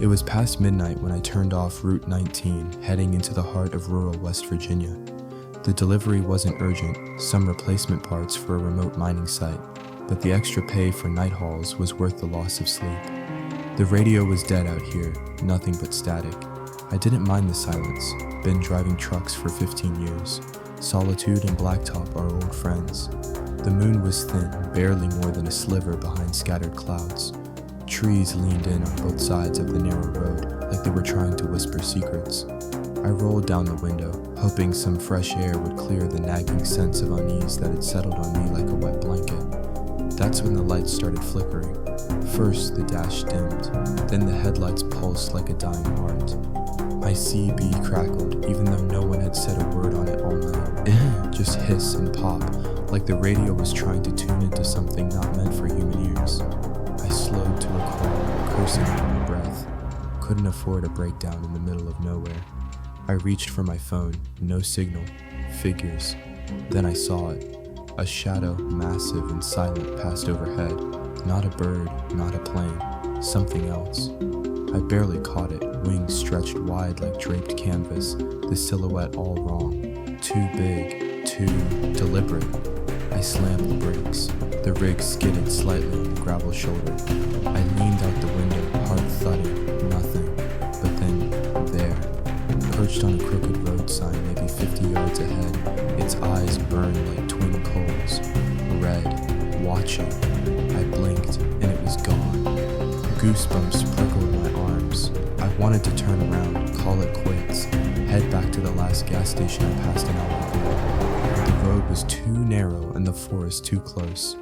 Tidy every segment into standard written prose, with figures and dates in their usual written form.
It was past midnight when I turned off Route 19, heading into the heart of rural West Virginia. The delivery wasn't urgent, some replacement parts for a remote mining site, but the extra pay for night hauls was worth the loss of sleep. The radio was dead out here, nothing but static. I didn't mind the silence, been driving trucks for 15 years. Solitude and blacktop are old friends. The moon was thin, barely more than a sliver behind scattered clouds. Trees leaned in on both sides of the narrow road, like they were trying to whisper secrets. I rolled down the window, hoping some fresh air would clear the nagging sense of unease that had settled on me like a wet blanket. That's when the lights started flickering. First, the dash dimmed, then the headlights pulsed like a dying heart. My CB crackled, even though no one had said a word on it all night. Just hiss and pop, like the radio was trying to tune into something not meant for human ears. I slowed to a crawl, cursing under my breath. Couldn't afford a breakdown in the middle of nowhere. I reached for my phone, no signal, figures. Then I saw it. A shadow, massive and silent, passed overhead. Not a bird, not a plane, something else. I barely caught it, wings stretched wide like draped canvas, the silhouette all wrong. Too big, too deliberate. I slammed the brakes. The rig skidded slightly on the gravel shoulder. I leaned out the window, heart thudding, nothing. But then, there, perched on a crooked road sign maybe 50 yards ahead, its eyes burned like twin coals. Red, watching. I blinked, and it was gone. Goosebumps prickled my arms. I wanted to turn around, call it quits, head back to the last gas station I passed an hour ago. But the road was too narrow and the forest too close.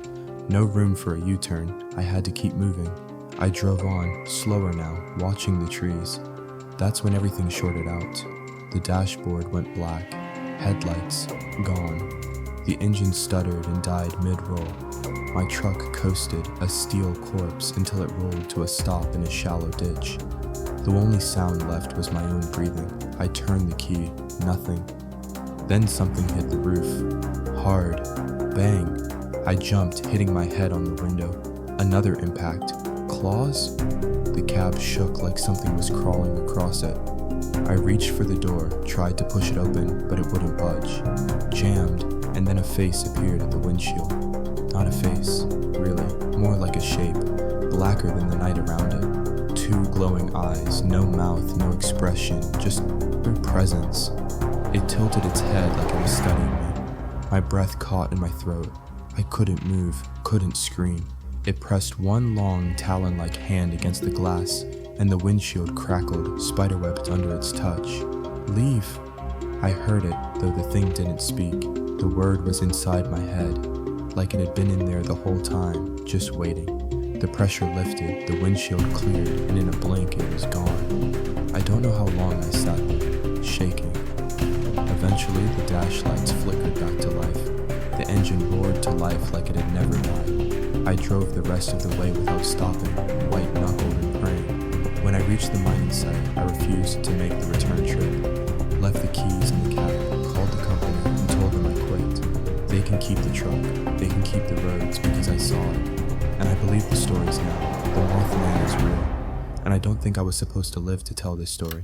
No room for a U-turn. I had to keep moving. I drove on, slower now, watching the trees. That's when everything shorted out. The dashboard went black. Headlights, gone. The engine stuttered and died mid-roll. My truck coasted, a steel corpse, until it rolled to a stop in a shallow ditch. The only sound left was my own breathing. I turned the key, nothing. Then something hit the roof. Hard. Bang. I jumped, hitting my head on the window. Another impact. Claws? The cab shook like something was crawling across it. I reached for the door, tried to push it open, but it wouldn't budge. Jammed, and then a face appeared at the windshield. Not a face, really, more like a shape, blacker than the night around it. Two glowing eyes, no mouth, no expression, just mere presence. It tilted its head like it was studying me. My breath caught in my throat. I couldn't move, couldn't scream. It pressed one long, talon-like hand against the glass, and the windshield crackled, spiderwebbed under its touch. Leave! I heard it, though the thing didn't speak. The word was inside my head, like it had been in there the whole time, just waiting. The pressure lifted, the windshield cleared, and in a blink it was gone. I don't know how long I sat there, shaking. Eventually the dash lights flickered back to life. The engine roared to life like it had never died. I drove the rest of the way without stopping, white-knuckled and praying. When I reached the mining site, I refused to make the return trip. Left the keys in the cab, called the company, and told them I quit. They can keep the truck, they can keep the roads because I saw it. And I believe the stories now. The Mothman is real. And I don't think I was supposed to live to tell this story.